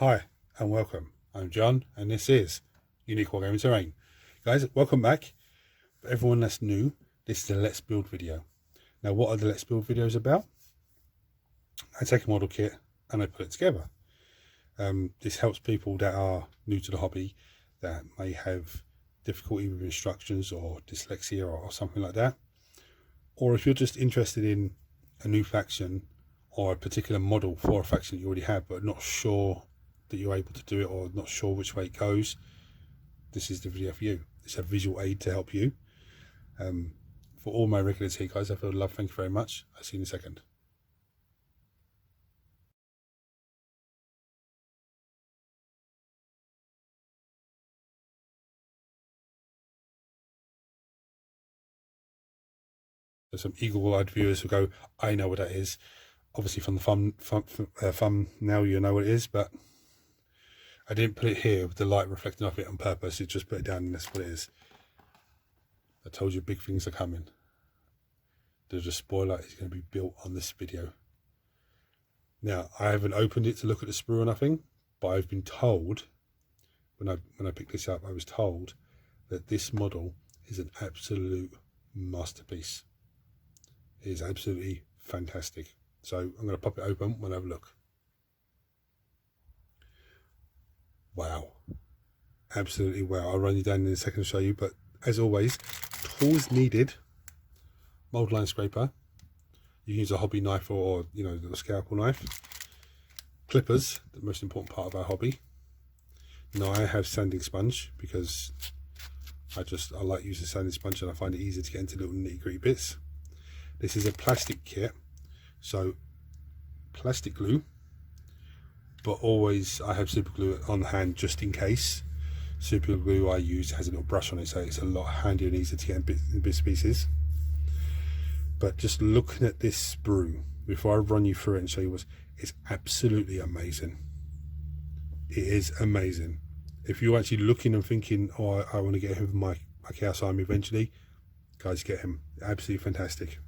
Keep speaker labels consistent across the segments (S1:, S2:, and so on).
S1: Hi and welcome. I'm John and this is Unique Wargaming Terrain. Guys, welcome back. For everyone that's new, this is a Let's Build video. Now, what are the Let's Build videos about? I take a model kit and I put it together. This helps people that are new to the hobby, that may have difficulty with instructions or dyslexia or something like that. Or if you're just interested in a new faction or a particular model for a faction that you already have but not sure that you're able to do it or not sure which way it goes, this is the video for you. It's a visual aid to help you. For all my regulars here, guys, I feel love. Thank you very much. I'll see you in a second. There's some eagle-eyed viewers who go, I know what that is. Obviously from the thumb now you know what it is, but I didn't put it here with the light reflecting off it on purpose. It just put it down and that's what it is. I told you big things are coming. The Despoiler is going to be built on this video. Now, I haven't opened it to look at the sprue or nothing, but I've been told, when I picked this up, I was told that this model is an absolute masterpiece. It is absolutely fantastic. So I'm going to pop it open and have a look. Wow. Absolutely wow. I'll run you down in a second to show you, but as always, tools needed. Mold line scraper. You can use a hobby knife or a little scalpel knife. Clippers, the most important part of our hobby. Now I have sanding sponge because I like using sanding sponge and I find it easier to get into little nitty gritty bits. This is a plastic kit, so plastic glue, but always I have super glue on hand just in case. Super glue I use has a little brush on it, so it's a lot handier and easier to get in bits and pieces. But just looking at this sprue, before I run you through it and show you it's absolutely amazing. It is amazing. If you're actually looking and thinking, oh, I want to get him with my Chaos Army eventually, guys, get him. Absolutely fantastic.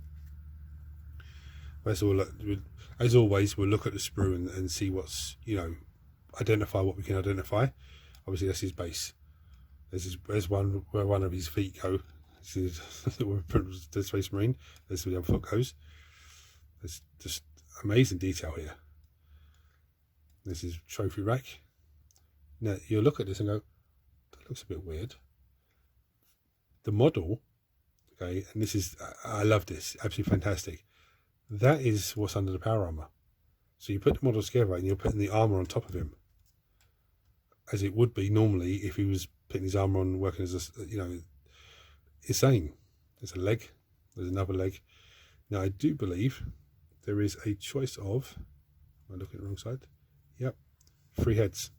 S1: As always, we'll look at the sprue and see what's, identify what we can identify. Obviously, that's his base. There's one where one of his feet go. This is the Space Marine. There's where the other foot goes. There's just amazing detail here. This is trophy rack. Now you'll look at this and go, that looks a bit weird. The model, okay, and this is, I love this, absolutely fantastic. That is what's under the power armor. So you put the model together and you're putting the armor on top of him, as it would be normally if he was putting his armor on, working as a, insane. There's a leg, there's another leg. Now I do believe there is a choice of, am I looking at the wrong side? Yep, 3 heads.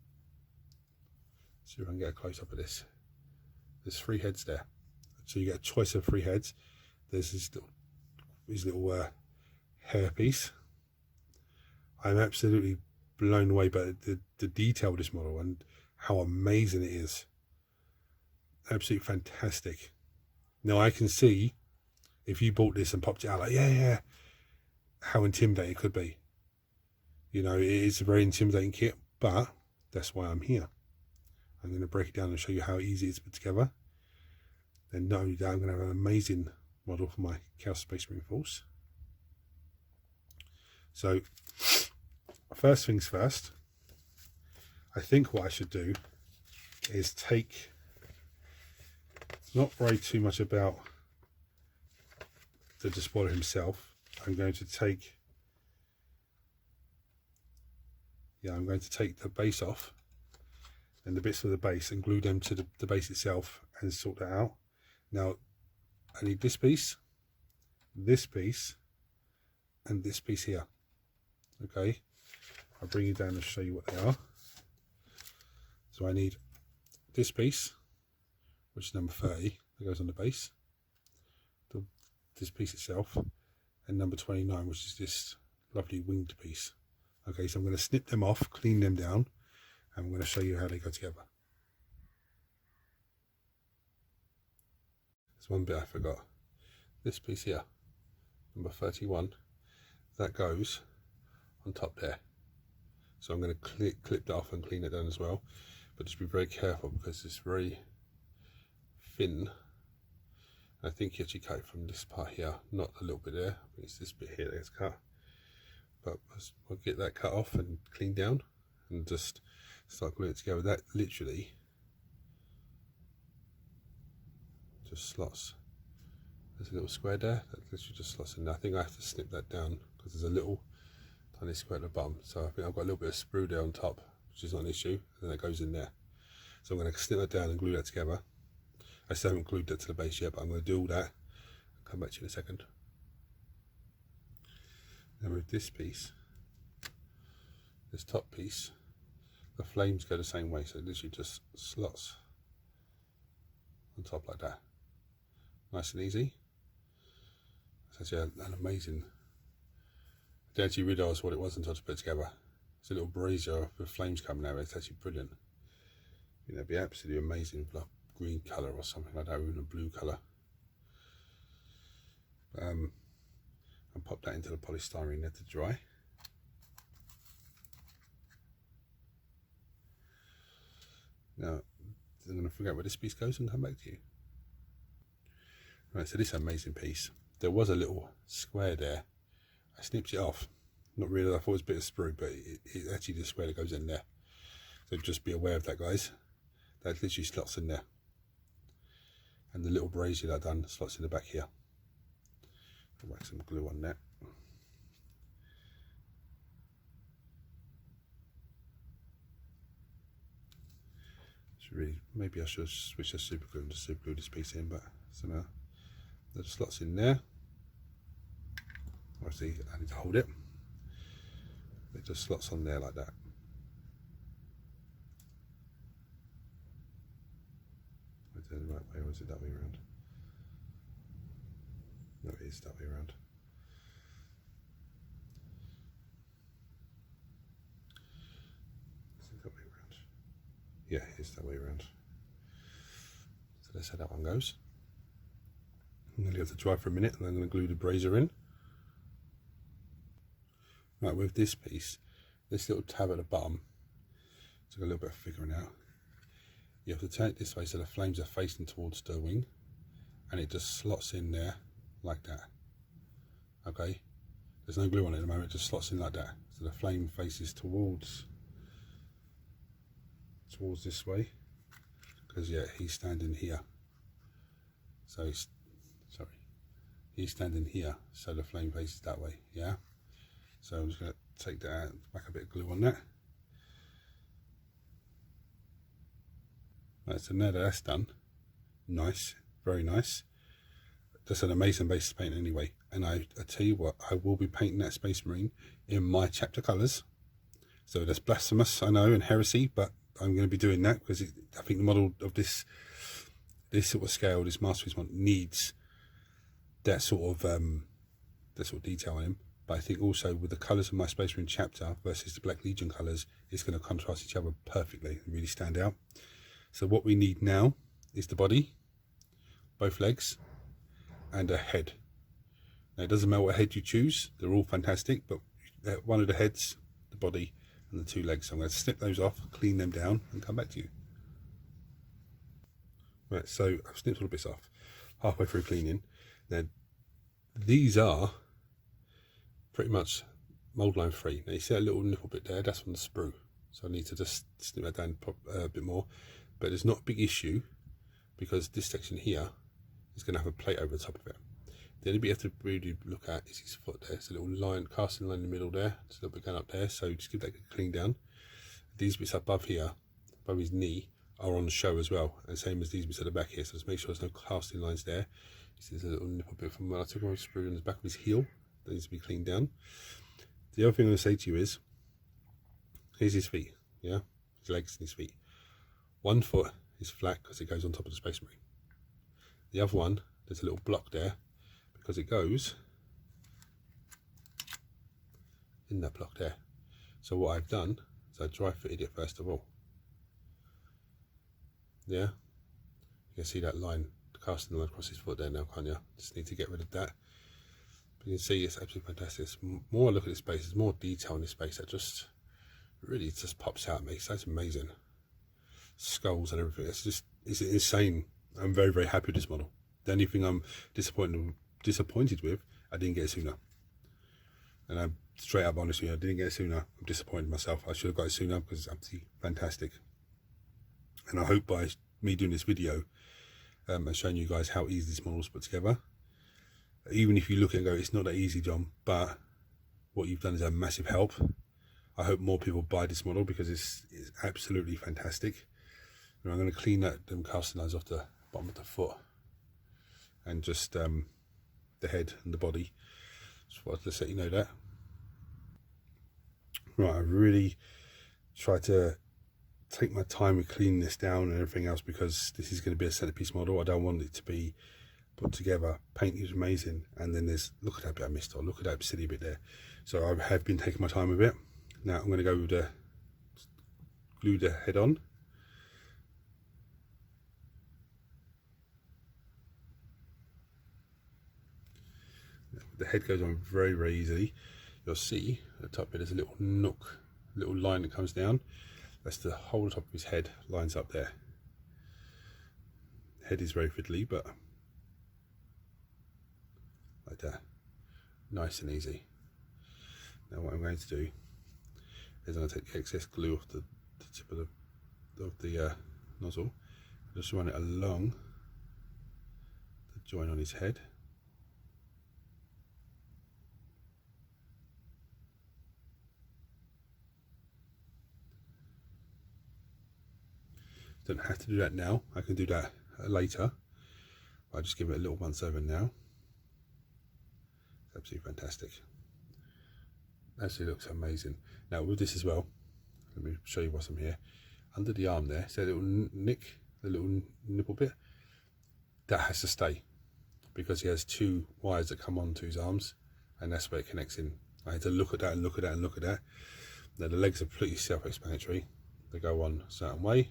S1: See if I can get a close up of this. There's 3 heads there. So you get a choice of 3 heads. There's his little hair piece. I'm absolutely blown away by the detail of this model and how amazing it is. Absolutely fantastic. Now I can see if you bought this and popped it out like, yeah, how intimidating it could be. It is a very intimidating kit, but that's why I'm here. I'm going to break it down and show you how easy it is to put together. And not only that, I'm going to have an amazing model for my Chaos Space Marine Force. So, first things first, I think what I should do is not worry too much about the Despoiler himself. I'm going to take the base off and the bits of the base and glue them to the base itself and sort that out. Now, I need this piece, and this piece here. Okay, I'll bring you down and show you what they are. So I need this piece, which is number 30, that goes on the base, this piece itself, and number 29, which is this lovely winged piece. Okay, so I'm going to snip them off, clean them down, and I'm going to show you how they go together. There's one bit I forgot. This piece here, number 31, that goes on top there. So I'm going to clip that off and clean it down as well, but just be very careful because it's very thin. I think you actually cut it from this part here, not a little bit there. It's this bit here that gets cut. But I'll get that cut off and clean down and just start gluing it together. That literally just slots. There's a little square there that literally just slots in there. I think I have to snip that down because there's a little tiny square at the bottom. So I think I've got a little bit of sprue there on top, which is not an issue, and that goes in there. So I'm going to snip that down and glue that together. I still haven't glued that to the base yet, but I'm going to do all that and come back to you in a second. Now with this piece, this top piece, the flames go the same way, so it literally just slots on top like that. Nice and easy. It's actually an amazing, I didn't actually realise what it was until I put it together. It's a little brazier with flames coming out. It's actually brilliant. I think that'd be absolutely amazing with like green colour or something like that, or even a blue colour. And pop that into the polystyrene there to dry. Now I'm going to figure out where this piece goes and come back to you. Right, so this amazing piece, there was a little square there. I snipped it off. Not really, I thought it was a bit of sprue, but it's actually the square that goes in there. So just be aware of that, guys. That literally slots in there. And the little brazier that I've done slots in the back here. I'll whack some glue on that. Really, maybe I should switch to super glue and just super glue this piece in, but somehow the slots in there. Obviously I need to hold it. It just slots on there like that. Is it the right way or is it that way around? No, it is that way around. Is it that way around? Yeah, it's that way around. So that's how that one goes. I'm going to leave it to dry for a minute and I'm going to glue the brazier in. Right, with this piece, this little tab at the bottom, took a little bit of figuring out. You have to turn it this way so the flames are facing towards the wing, and it just slots in there like that. Okay, there's no glue on it at the moment, it just slots in like that. So the flame faces towards this way, because yeah, he's standing here. So he's standing here, so the flame faces that way. Yeah. So I'm just going to take that out, whack a bit of glue on that. Right, so now that that's done, nice, very nice. That's an amazing base to paint anyway. And I tell you what, I will be painting that Space Marine in my chapter colours. So that's blasphemous, I know, and heresy, but I'm going to be doing that because I think the model of this sort of scale, this Masterpiece model, needs that sort of detail on him. But I think also with the colours of my Space Marine chapter versus the Black Legion colours, it's going to contrast each other perfectly and really stand out. So what we need now is the body, both legs, and a head. Now it doesn't matter what head you choose, they're all fantastic, but one of the heads, the body, and the two legs. So I'm going to snip those off, clean them down, and come back to you. Right, so I've snipped all the bits off, halfway through cleaning. Now these are pretty much mould line free. Now you see that little nipple bit there, that's from the sprue. So I need to just snip that down a bit more. But it's not a big issue because this section here is going to have a plate over the top of it. The only bit you have to really look at is his foot there. There's a little line, casting line in the middle there. There's a little bit going up there, so just give that a clean down. These bits above here, above his knee, are on the show as well, and same as these bits at the back here. So just make sure there's no casting lines there. There's a little nipple bit from where I took my sprue in the back of his heel. That needs to be cleaned down. The other thing I'm going to say to you is, here's his feet, yeah? His legs and his feet. One foot is flat because it goes on top of the Space Marine. The other one, there's a little block there because it goes in that block there. So what I've done is I dry fitted it first of all. Yeah? You can see that line, the casting line across his foot there now, can't you? Just need to get rid of that. But you can see it's absolutely fantastic. The more I look at this space, there's more detail in this space that just really just pops out at me. So it's amazing. Skulls and everything. It's insane. I'm very, very happy with this model. The only thing I'm disappointed with, I didn't get it sooner. And I'm straight up honest with you, I didn't get it sooner. I'm disappointed in myself. I should have got it sooner because it's absolutely fantastic. And I hope by me doing this video and showing you guys how easy this model is put together, even if you look and go, it's not that easy, John, but what you've done is a massive help. I hope more people buy this model because it's absolutely fantastic. And I'm going to clean them casting lines off the bottom of the foot and just the head and the body. Just wanted to let you know that. Right, I really try to take my time with cleaning this down and everything else because this is going to be a centerpiece model. I don't want it to be put together. Paint is amazing, and then there's, look at that bit I missed, or look at that silly bit there. So I have been taking my time with it. Now I'm going to go with glue the head on. The head goes on very, very easily. You'll see at the top bit there's a little nook, little line that comes down. That's the whole top of his head lines up there. Head is very fiddly, but like that, nice and easy. Now what I'm going to do is I'm going to take the excess glue off the tip of the nozzle, just run it along the joint on his head. Don't have to do that now, I can do that later. I'll just give it a little once over now. It's absolutely fantastic. Actually looks amazing. Now with this as well, let me show you what's on here. Under the arm there, see a little nick, the little nipple bit? That has to stay because he has two wires that come onto his arms and that's where it connects in. I had to look at that and look at that and look at that. Now the legs are pretty self-explanatory. They go on a certain way.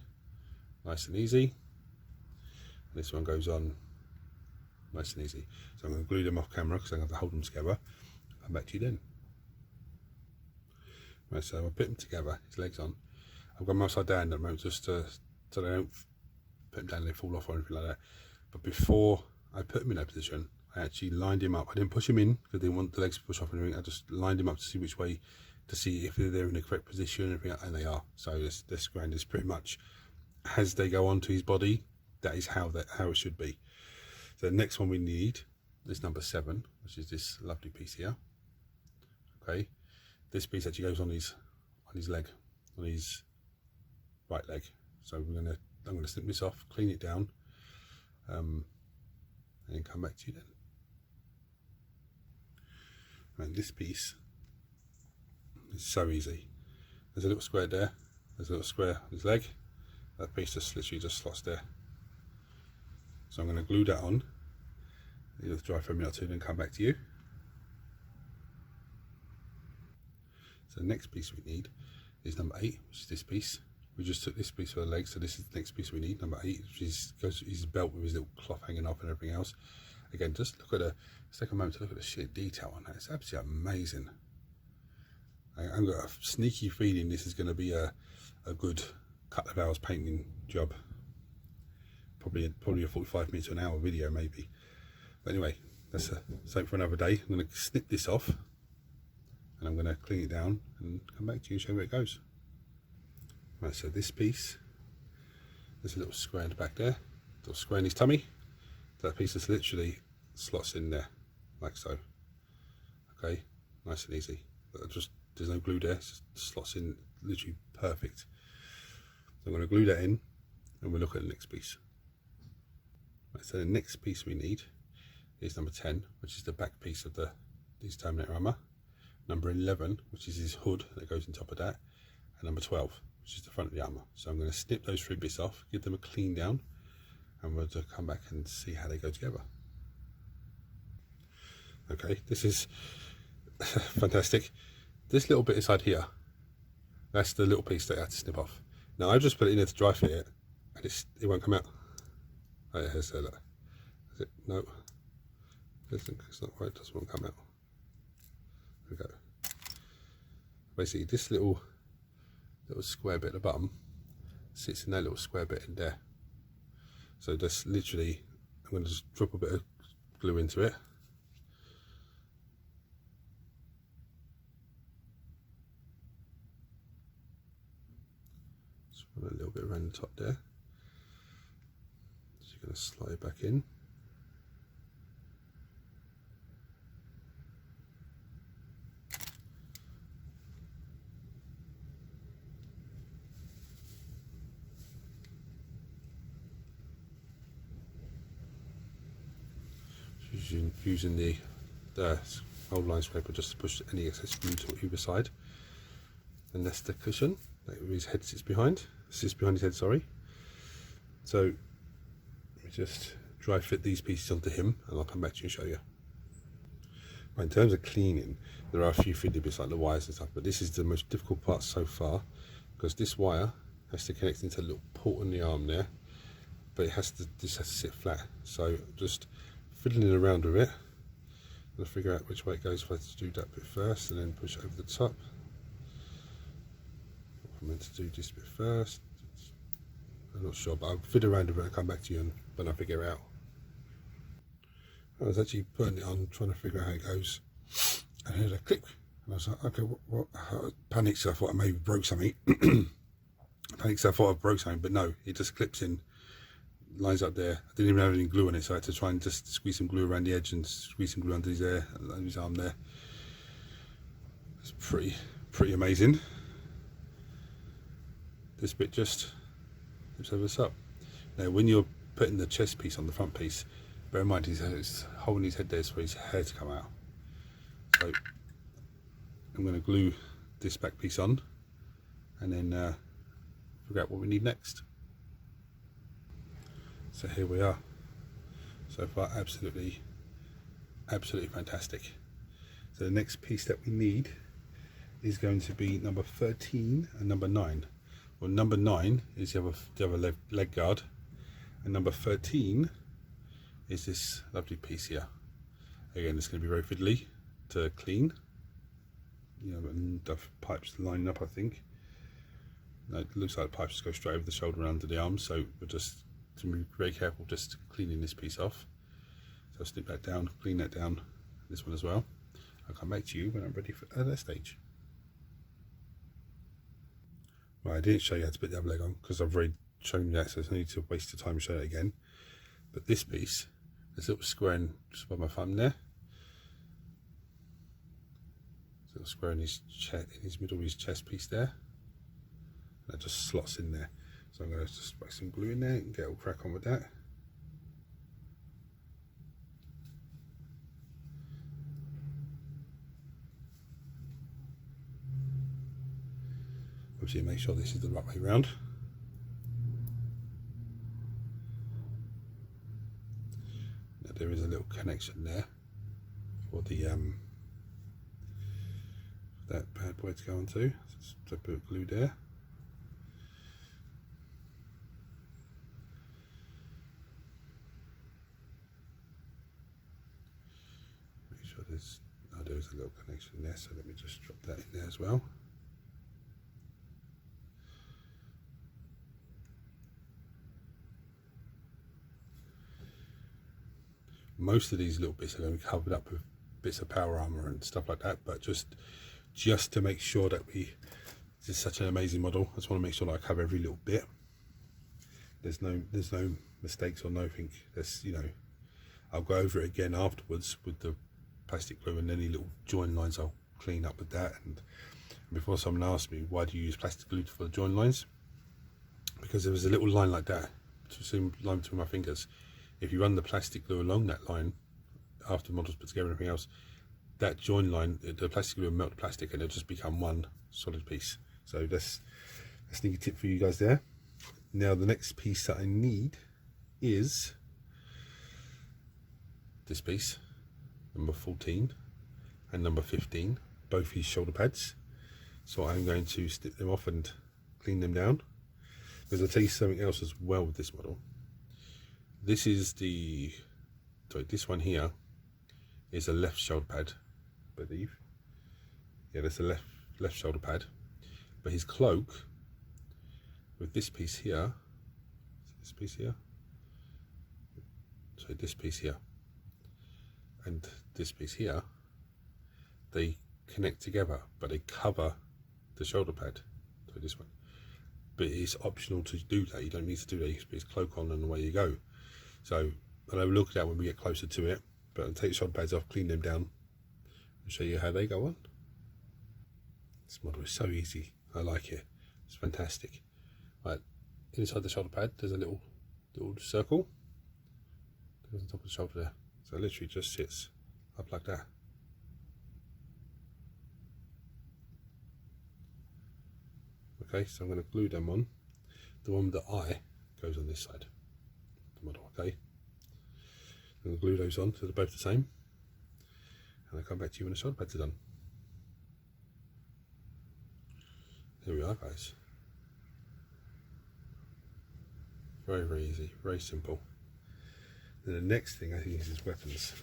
S1: Nice and easy. And this one goes on nice and easy. So I'm going to glue them off camera because I'm going to have to hold them together. I'll come back to you then. Right, so I'll put them together, his legs on. I've got them upside down at the moment just so they don't put them down and they fall off or anything like that. But before I put him in that position, I actually lined him up. I didn't push him in because I didn't want the legs to push off or anything. I just lined him up to see which way, to see if they're in the correct position and everything, and they are. So this ground is pretty much as they go onto his body, that is how it should be. So the next one we need is number 7, which is this lovely piece here. Okay, this piece actually goes on his leg, on his right leg. So I'm gonna snip this off, clean it down, and then come back to you then. And this piece is so easy. There's a little square there. There's a little square on his leg. That piece just literally just slots there. So I'm going to glue that on. It'll dry for a minute or two, then come back to you. So the next piece we need is number 8, which is this piece. We just took this piece for the legs, so this is the next piece we need, number 8, which is goes to his belt with his little cloth hanging off and everything else. Again, just look at let's take a moment to look at the sheer detail on that. It's absolutely amazing. I've got a sneaky feeling this is going to be a good couple of hours painting job. Probably a 45 minutes to an hour video maybe. But anyway, that's something for another day. I'm going to snip this off and I'm going to clean it down and come back to you and show you where it goes. Right, so this piece, there's a little square in the back there, little square in his tummy. That piece is literally slots in there, like so. Okay, nice and easy. There's no glue there, it just slots in literally perfect. So I'm going to glue that in and we'll look at the next piece. Right, so the next piece we need is number 10, which is the back piece of his Terminator armor. Number 11, which is his hood that goes on top of that. And number 12, which is the front of the armor. So I'm going to snip those 3 bits off, give them a clean down, and we'll just come back and see how they go together. Okay, this is fantastic. This little bit inside here, that's the little piece that I had to snip off. Now I've just put it in there to dry fit it, and it won't come out. Oh, yeah, here's that. Is it? No. It's not right, it doesn't want to come out. There we go. Basically, this little little square bit at the bottom sits in that little square bit in there. So that's literally, I'm going to just drop a bit of glue into it. Just run a little bit around the top there. So you're going to slide back in. Using the old line scraper just to push any excess glue to either side, and that's the cushion that his head sits behind his head, sorry. So let me just dry fit these pieces onto him and I'll come back to you and show you. Right, in terms of cleaning, there are a few fiddly bits like the wires and stuff, but this is the most difficult part so far, because this wire has to connect into a little port on the arm there, but this has to sit flat. So just fiddling around with it, I'll figure out which way it goes. If I have to do that bit first and then push it over the top. I'm meant to do this bit first. I'm not sure, but I'll fiddle around with it and come back to you when I figure it out. I was actually putting it on, trying to figure out how it goes, and I heard a click, and I was like, okay, what? I panicked, so I thought I maybe broke something. Panicked, so I thought I broke something, but no, it just clips in. Lines up there. I didn't even have any glue on it, so I had to try and just squeeze some glue around the edge and squeeze some glue under his arm there. It's pretty amazing. This bit just flips over this up. Now when you're putting the chest piece on the front piece, bear in mind he's holding his head there for his hair to come out. So I'm going to glue this back piece on and then figure out what we need next. So here we are. So far, absolutely fantastic. So the next piece that we need is going to be number 13 and number 9. Well, number 9 is the other leg guard, and number 13 is this lovely piece here. Again, it's going to be very fiddly to clean. You know, and the pipes lining up, I think. No, it looks like the pipes just go straight over the shoulder and under the arm, so we're just to be very careful just cleaning this piece off. So I'll snip that down, clean that down, this one as well. I'll come back to you when I'm ready for that stage. Right, I didn't show you how to put the other leg on because I've already shown you that, so there's no need to waste the time and show it again. But this piece, this little square in just above my thumb there, this little square in his middle of his chest piece there, and that just slots in there. So I'm going to just whack some glue in there and get all crack on with that. Obviously make sure this is the right way round. Now there is a little connection there for the that bad boy to go onto. So just a bit of glue there. There's a little connection there, so let me just drop that in there as well. Most of these little bits are going to be covered up with bits of power armor and stuff like that, but just to make sure that this is such an amazing model, I just want to make sure that I cover every little bit. There's no mistakes or nothing. There's, you know, I'll go over it again afterwards with the plastic glue, and any little join lines I'll clean up with that. And before someone asks me, why do you use plastic glue for the join lines? Because there was a little line like that, line between my fingers. If you run the plastic glue along that line after the model's put together and everything else, that join line, the plastic glue will melt the plastic and it'll just become one solid piece. So that's a sneaky tip for you guys there. Now the next piece that I need is this piece, number 14 and number 15, both his shoulder pads. So I'm going to snip them off and clean them down. Because I'll tell you something else as well with this model. This is this one here is a left shoulder pad, I believe. Yeah, that's a left shoulder pad. But his cloak with this piece here, this piece here, so this piece here, and this piece here, they connect together, but they cover the shoulder pad, so this one. But it's optional to do that. You don't need to do that. You can put his cloak on and away you go. So I'll look at that when we get closer to it, but I'll take the shoulder pads off, clean them down, and show you how they go on. This model is so easy. I like it. It's fantastic. Right, inside the shoulder pad, there's a little circle. Goes on top of the shoulder there. So it literally just sits up like that. Okay, so I'm going to glue them on. The one with the eye goes on this side of the model, okay? I'm going to glue those on so they're both the same. And I'll come back to you when the shoulder pads are done. Here we are, guys. Very, very easy, very simple. Then the next thing I think is his weapons.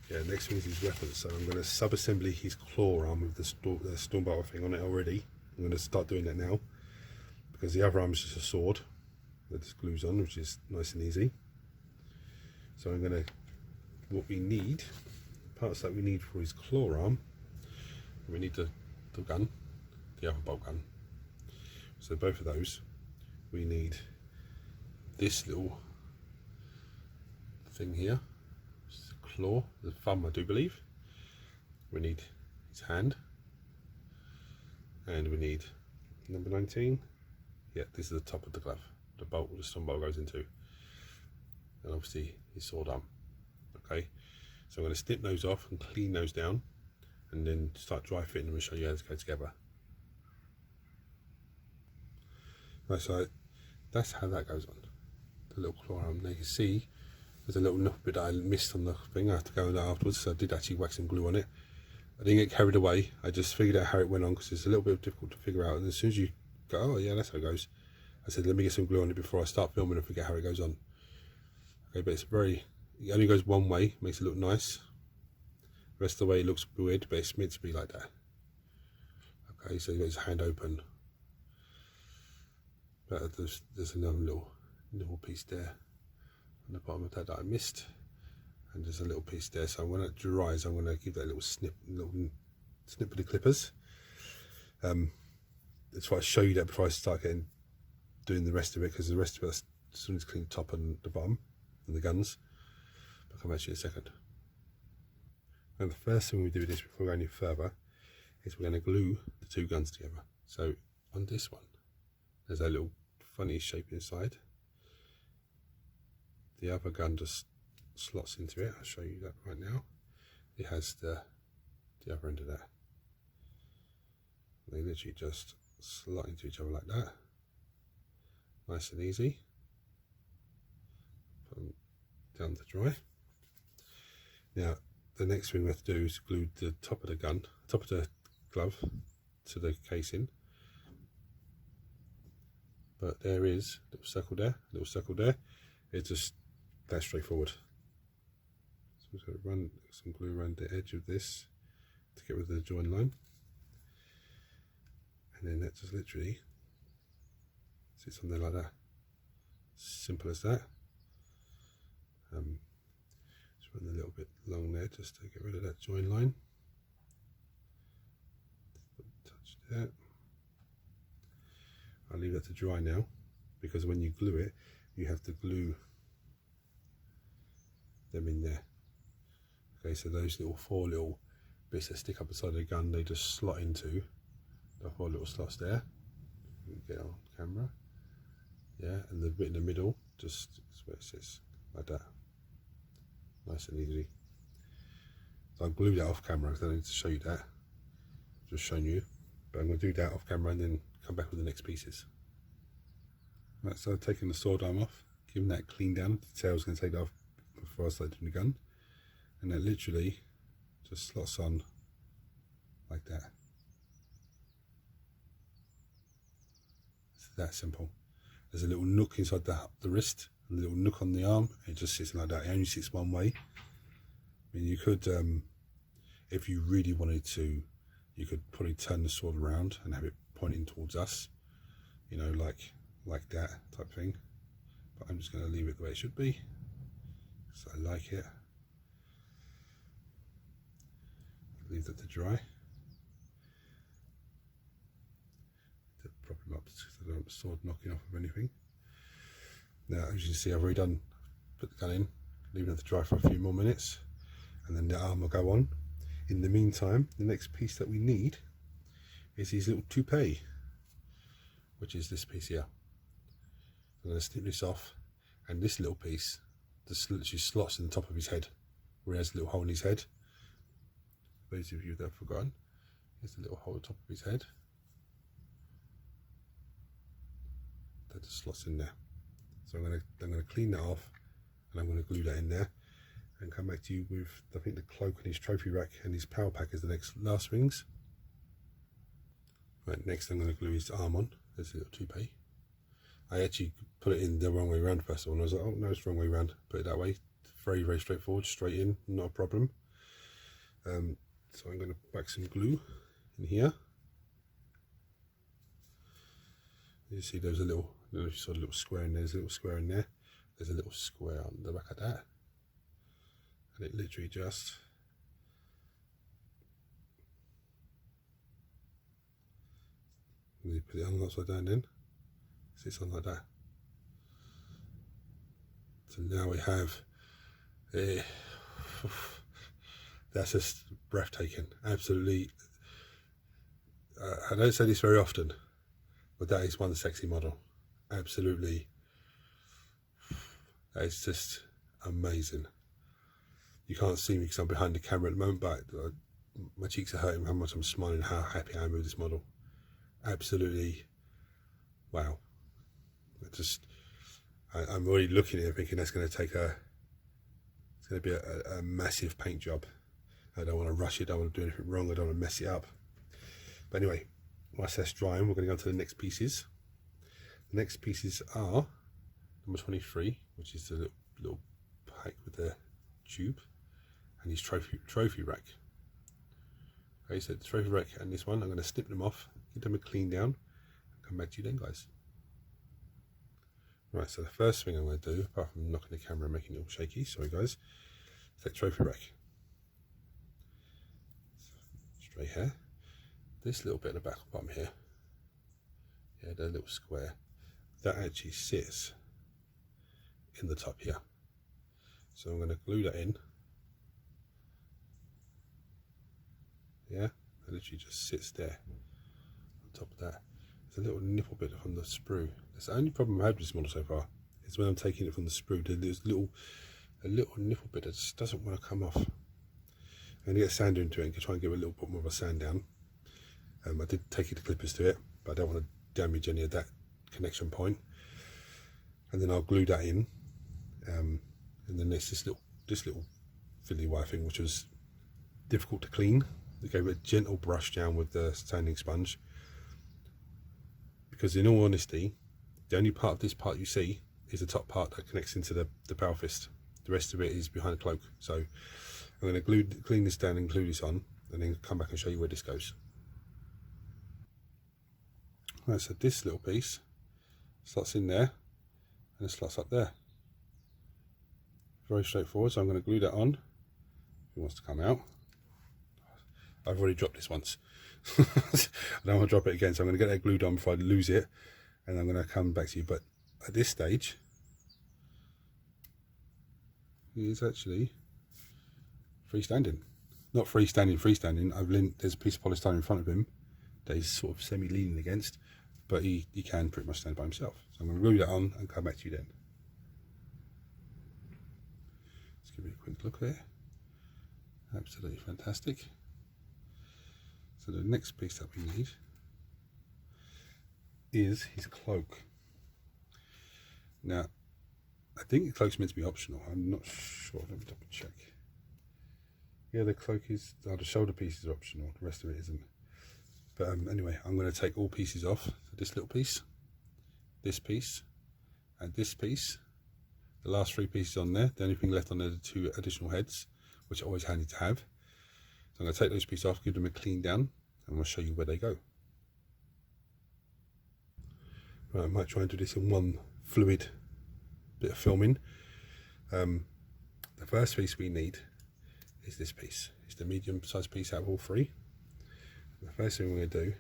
S1: Yeah, the next thing is his weapons. So I'm going to sub-assembly his claw arm with the Stormbolter thing on it already. I'm going to start doing that now, because the other arm is just a sword that just glues on, which is nice and easy. So I'm going to, what we need, parts that we need for his claw arm, we need the gun, the other bolt gun. So both of those, we need this little thing here, it's a claw, the thumb I do believe. We need his hand. And we need number 19. Yeah, this is the top of the glove, the bolt the stun bolt goes into. And obviously his sword arm. Okay, so I'm going to snip those off and clean those down, and then start dry fitting them and show you how they go together. Right, so that's how that goes on. The little claw arm. Now you can see there's a little bit that I missed on the thing. I have to go on that afterwards, so I did actually wax and glue on it. I didn't get carried away. I just figured out how it went on, because it's a little bit difficult to figure out. And as soon as you go, oh yeah, that's how it goes, I said, let me get some glue on it before I start filming and forget how it goes on. Okay, but it only goes one way, makes it look nice. The rest of the way it looks weird, but it's meant to be like that. Okay, so you've got his hand open. But there's another little piece there on the bottom of that I missed. And there's a little piece there, so when it dries, I'm going to give that a little snip with the clippers. That's why I show you that before I start doing the rest of it, because the rest of it, as soon as clean the top and the bottom and the guns. I'll come back to you in a second. And the first thing we do with this before we go any further is we're going to glue the two guns together. So on this one, there's a little funny shape inside. The other gun just slots into it. I'll show you that right now. It has the other end of that. They literally just slot into each other like that. Nice and easy. Put them down to dry. Now the next thing we have to do is glue the top of the gun, top of the glove to the casing. But there is a little circle there, a little circle there. It's just that straightforward. So we're going to run some glue around the edge of this to get rid of the join line, and then that just literally sits on there like that. Simple as that. Just run a little bit along there just to get rid of that join line. Touch that. I'll leave that to dry now, because when you glue it, you have to glue them in there. Okay, so those four little bits that stick up inside the gun, they just slot into the 4 little slots there. You can get on camera. Yeah, and the bit in the middle just is where it sits, like that. Nice and easy. So I'll glue that off camera because I need to show you that. Just showing you. But I'm going to do that off camera and then come back with the next pieces. Right, so I've taken the sword arm off, given that clean down. The tail's going to take that off before I start doing the gun. And that literally just slots on like that. It's that simple. There's a little nook inside the wrist, and a little nook on the arm. It just sits like that. It only sits one way. I mean, you could, if you really wanted to, you could probably turn the sword around and have it pointing towards us. you know, like that type thing. But I'm just going to leave it the way it should be, so I like it. Leave that to dry. To prop him up so I don't want the sword knocking off of anything. Now, as you can see, I've already done, put the gun in, leaving it to dry for a few more minutes, and then the arm will go on. In the meantime, the next piece that we need is his little toupee, which is this piece here. I'm going to snip this off, and this little piece just literally slots in the top of his head, where he has a little hole in his head. Those of you that have forgotten, here's the little hole at the top of his head. That just slots in there. So I'm going to clean that off, and I'm going to glue that in there, and come back to you with, I think, the cloak and his trophy rack and his power pack as the last things. Right, next I'm going to glue his arm on. There's a little toupee. I actually put it in the wrong way around first of all, and I was like, oh no, it's the wrong way around. Put it that way. Very, very straightforward, straight in, not a problem. So I'm going to back some glue in here. You see there's a little square in there, there's a little square in there. There's a little square on the back of that. And it literally just you put it on upside down then. Sits on like that. So now we have that's just breathtaking, absolutely. I don't say this very often, but that is one sexy model. Absolutely, that is just amazing. You can't see me because I'm behind the camera at the moment, but my cheeks are hurting how much I'm smiling, how happy I am with this model. Absolutely, wow. I'm already looking at it thinking that's going to take it's going to be a massive paint job. I don't want to rush it, I don't want to do anything wrong, I don't want to mess it up. But anyway, once that's drying, we're going to go to the next pieces. The next pieces are number 23, which is the little pack with the tube, and his trophy rack. Okay, so the trophy rack and this one, I'm going to snip them off, give them a clean down, and come back to you then, guys. Right, so the first thing I'm going to do, apart from knocking the camera and making it all shaky, sorry guys, is that trophy rack. Straight here. This little bit at the back bottom here, yeah, the little square, that actually sits in the top here. So I'm going to glue that in. Yeah, it literally just sits there on top of that. There's a little nipple bit from the sprue. That's the only problem I had with this model so far, is when I'm taking it from the sprue, there's a little nipple bit that just doesn't want to come off. I'm going to get a sander into it and try and give it a little bit more of a sand down. I did take it to clippers to it, but I don't want to damage any of that connection point. And then I'll glue that in. And then there's this little fiddly wire thing, which was difficult to clean. I gave it a gentle brush down with the sanding sponge, because in all honesty, the only part of this part you see is the top part that connects into the power fist. The rest of it is behind the cloak. So I'm going to clean this down and glue this on, and then come back and show you where this goes. Right, so this little piece slots in there, and it slots up there. Very straightforward. So I'm going to glue that on. If it wants to come out, I've already dropped this once. I don't want to drop it again, so I'm going to get that glued on before I lose it, and I'm going to come back to you. But at this stage, he is actually freestanding. Not freestanding. There's a piece of polystyrene in front of him that he's sort of semi-leaning against, but he can pretty much stand by himself. So I'm going to glue that on and come back to you then. Let's give it a quick look there. Absolutely fantastic. So the next piece that we need is his cloak. Now, I think the cloak's meant to be optional. I'm not sure. Let me double check. Yeah, the cloak is, the shoulder piece is optional. The rest of it isn't. But anyway, I'm going to take all pieces off. So this little piece, this piece, and this piece. The last three pieces on there. The only thing left on there are the two additional heads, which are always handy to have. So I'm going to take those pieces off, give them a clean down, and we'll show you where they go. Right, I might try and do this in one fluid bit of filming. The first piece we need is this piece. It's the medium sized piece out of all three. The first thing we're going to do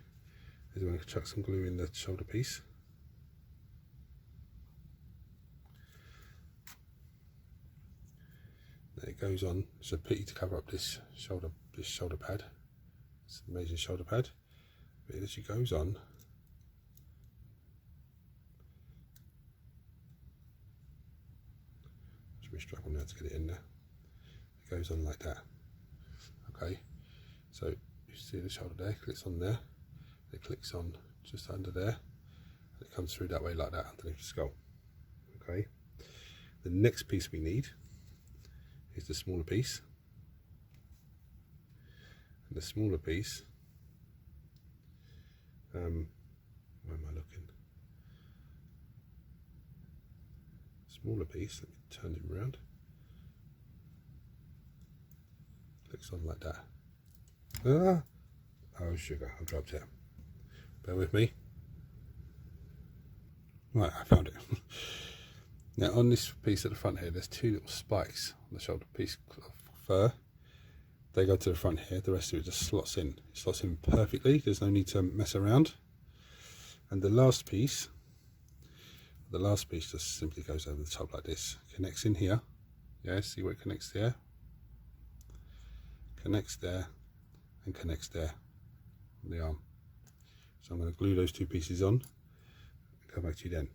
S1: is we're going to chuck some glue in the shoulder piece. Then it goes on. It's a pity to cover up this shoulder pad. It's an amazing shoulder pad. But it actually goes on. Should be struggling now to get it in there. It goes on like that. Okay, so you see the shoulder there, clicks on there, it clicks on just under there, and it comes through that way like that underneath the skull. Okay, the next piece we need is the smaller piece, and the smaller piece, where am I looking? Smaller piece, let me turn him around. Clicks on like that. Ah! Oh sugar, I've dropped it. Bear with me. Right, I found it. Now on this piece at the front here, there's two little spikes on the shoulder piece of fur. They go to the front here, the rest of it just slots in. It slots in perfectly, there's no need to mess around. And the last piece just simply goes over the top like this. Connects in here. Yeah, see where it connects there? Connects there and connects there on the arm. So I'm going to glue those two pieces on and come back to you then.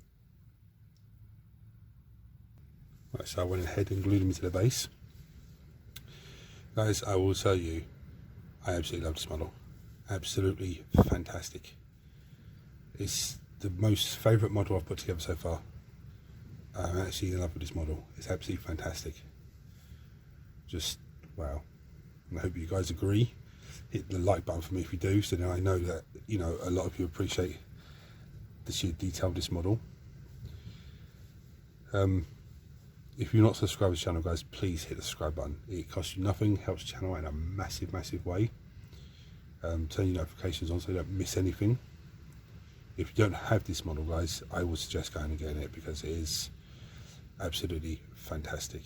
S1: Right, so I went ahead and glued them into the base. Guys, I will tell you, I absolutely love this model. Absolutely fantastic. It's the most favourite model I've put together so far. I'm actually in love with this model. It's absolutely fantastic. Just wow. And I hope you guys agree. Hit the like button for me if you do, so then I know that, you know, a lot of you appreciate the sheer detail of this model. If you're not subscribed to the channel, guys, please hit the subscribe button. It costs you nothing, helps the channel out in a massive way. Turn your notifications on so you don't miss anything. If you don't have this model, guys, I would suggest going and getting it because it is absolutely fantastic.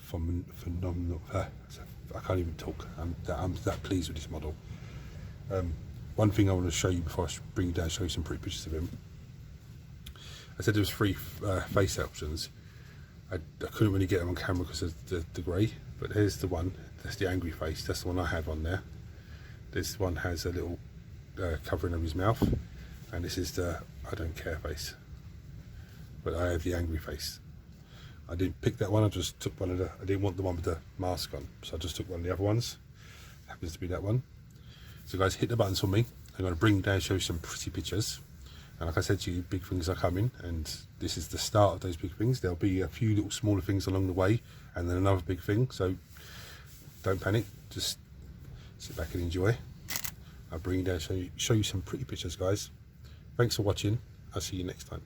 S1: Phenomenal. I can't even talk. I'm that pleased with this model. One thing I want to show you before I bring you down, show you some pretty pictures of him. I said there was 3 face options. I couldn't really get them on camera because of the grey, but here's the one. That's the angry face. That's the one I have on there. This one has a little covering of his mouth, and this is the I don't care face. But I have the angry face. I didn't pick that one. I just took one of the. I didn't want the one with the mask on, so I just took one of the other ones. Happens to be that one. So guys, hit the buttons for me. I'm going to bring you down, show you some pretty pictures. And like I said to you, big things are coming, and this is the start of those big things. There'll be a few little smaller things along the way, and then another big thing. So don't panic, just sit back and enjoy. I'll bring you down, show you some pretty pictures, guys. Thanks for watching. I'll see you next time.